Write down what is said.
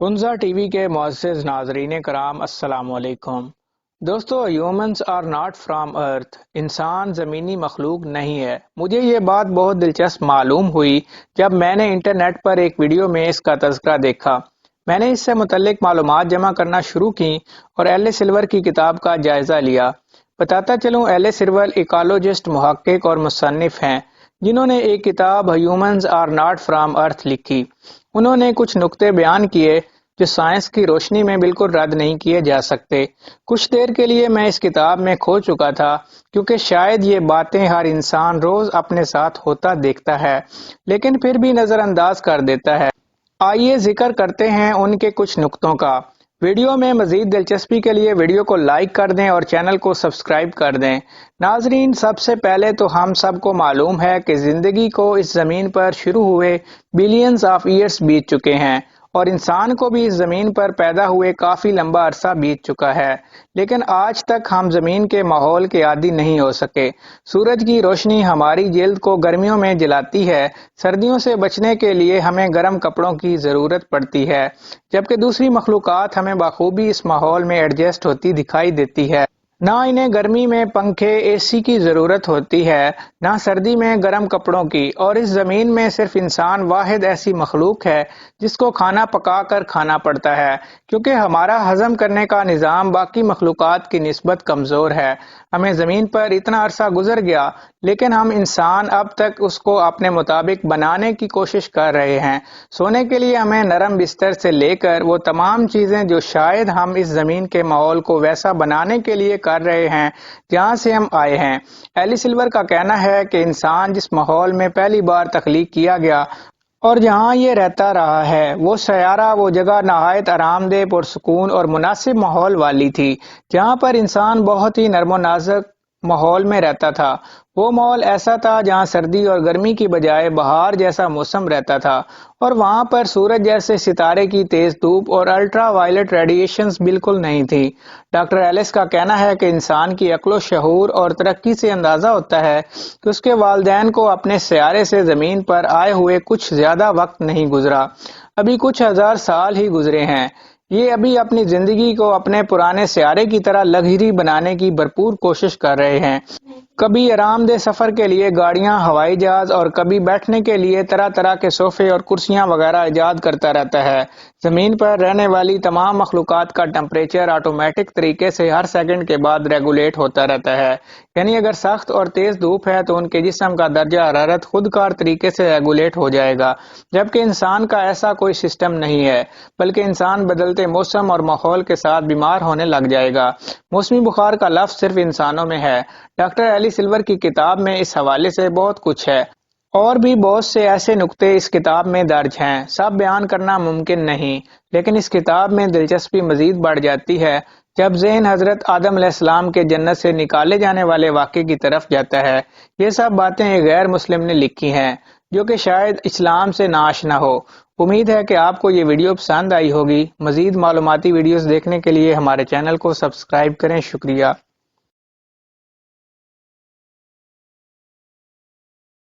Kinza T V کے معزز ناظرین کرام السلام علیکم دوستو، ہیومنز آر ناٹ فرام ارتھ. انسان زمینی مخلوق نہیں ہے. مجھے یہ بات بہت دلچسپ معلوم ہوئی جب میں نے انٹرنیٹ پر ایک ویڈیو میں اس کا تذکرہ دیکھا. میں نے اس سے متعلق معلومات جمع کرنا شروع کی اور ایل سلور کی کتاب کا جائزہ لیا. بتاتا چلوں، ایل سلور ایکالوجسٹ، محقق اور مصنف ہیں جنہوں نے ایک کتاب ہیومنز آر ناٹ فرام ارتھ لکھی. انہوں نے کچھ نقطے بیان کیے جو سائنس کی روشنی میں بالکل رد نہیں کیے جا سکتے. کچھ دیر کے لیے میں اس کتاب میں کھو چکا تھا، کیونکہ شاید یہ باتیں ہر انسان روز اپنے ساتھ ہوتا دیکھتا ہے لیکن پھر بھی نظر انداز کر دیتا ہے. آئیے ذکر کرتے ہیں ان کے کچھ نقطوں کا. ویڈیو میں مزید دلچسپی کے لیے ویڈیو کو لائک کر دیں اور چینل کو سبسکرائب کر دیں. ناظرین، سب سے پہلے تو ہم سب کو معلوم ہے کہ زندگی کو اس زمین پر شروع ہوئے بلینز آف ایئرز بیت چکے ہیں اور انسان کو بھی اس زمین پر پیدا ہوئے کافی لمبا عرصہ بیت چکا ہے، لیکن آج تک ہم زمین کے ماحول کے عادی نہیں ہو سکے. سورج کی روشنی ہماری جلد کو گرمیوں میں جلاتی ہے، سردیوں سے بچنے کے لیے ہمیں گرم کپڑوں کی ضرورت پڑتی ہے، جبکہ دوسری مخلوقات ہمیں بخوبی اس ماحول میں ایڈجسٹ ہوتی دکھائی دیتی ہے. نہ انہیں گرمی میں پنکھے، اے سی کی ضرورت ہوتی ہے، نہ سردی میں گرم کپڑوں کی، اور اس زمین میں صرف انسان واحد ایسی مخلوق ہے جس کو کھانا پکا کر کھانا پڑتا ہے، کیونکہ ہمارا ہضم کرنے کا نظام باقی مخلوقات کی نسبت کمزور ہے. ہمیں زمین پر اتنا عرصہ گزر گیا لیکن ہم انسان اب تک اس کو اپنے مطابق بنانے کی کوشش کر رہے ہیں. سونے کے لیے ہمیں نرم بستر سے لے کر وہ تمام چیزیں جو شاید ہم اس زمین کے ماحول کو ویسا بنانے کے لیے کر رہے ہیں جہاں سے ہم آئے ہیں. ایلی سلور کا کہنا ہے کہ انسان جس ماحول میں پہلی بار تخلیق کیا گیا اور جہاں یہ رہتا رہا ہے، وہ سیارہ، وہ جگہ نہایت آرام دہ، پرسکون اور مناسب ماحول والی تھی، جہاں پر انسان بہت ہی نرم و نازک ماحول میں رہتا تھا. وہ ماحول ایسا تھا جہاں سردی اور گرمی کی بجائے بہار جیسا موسم رہتا تھا، اور وہاں پر سورج جیسے ستارے کی تیز دھوپ اور الٹرا وائلٹ ریڈیشنز بالکل نہیں تھی. ڈاکٹر ایلس کا کہنا ہے کہ انسان کی عقل و شعور اور ترقی سے اندازہ ہوتا ہے کہ اس کے والدین کو اپنے سیارے سے زمین پر آئے ہوئے کچھ زیادہ وقت نہیں گزرا، ابھی کچھ ہزار سال ہی گزرے ہیں. یہ ابھی اپنی زندگی کو اپنے پرانے سیارے کی طرح لگژری بنانے کی بھرپور کوشش کر رہے ہیں. کبھی آرام دہ سفر کے لیے گاڑیاں، ہوائی جہاز، اور کبھی بیٹھنے کے لیے طرح طرح کے صوفے اور کرسیاں وغیرہ ایجاد کرتا رہتا ہے. زمین پر رہنے والی تمام مخلوقات کا ٹمپریچر آٹومیٹک طریقے سے ہر سیکنڈ کے بعد ریگولیٹ ہوتا رہتا ہے. یعنی اگر سخت اور تیز دھوپ ہے تو ان کے جسم کا درجہ حرارت خود کار طریقے سے ریگولیٹ ہو جائے گا، جبکہ انسان کا ایسا کوئی سسٹم نہیں ہے، بلکہ انسان بدلتے موسم اور ماحول کے ساتھ بیمار ہونے لگ جائے گا. موسمی بخار کا لفظ صرف انسانوں میں ہے. ڈاکٹر ایلی سلور کی کتاب میں اس حوالے سے بہت کچھ ہے، اور بھی بہت سے ایسے نقطے اس کتاب میں درج ہیں، سب بیان کرنا ممکن نہیں، لیکن اس کتاب میں دلچسپی مزید بڑھ جاتی ہے جب ذہن حضرت آدم علیہ السلام کے جنت سے نکالے جانے والے واقعے کی طرف جاتا ہے. یہ سب باتیں ایک غیر مسلم نے لکھی ہیں جو کہ شاید اسلام سے ناآشنا ہو. امید ہے کہ آپ کو یہ ویڈیو پسند آئی ہوگی. مزید معلوماتی ویڈیوز دیکھنے کے لیے ہمارے چینل کو سبسکرائب کریں. شکریہ.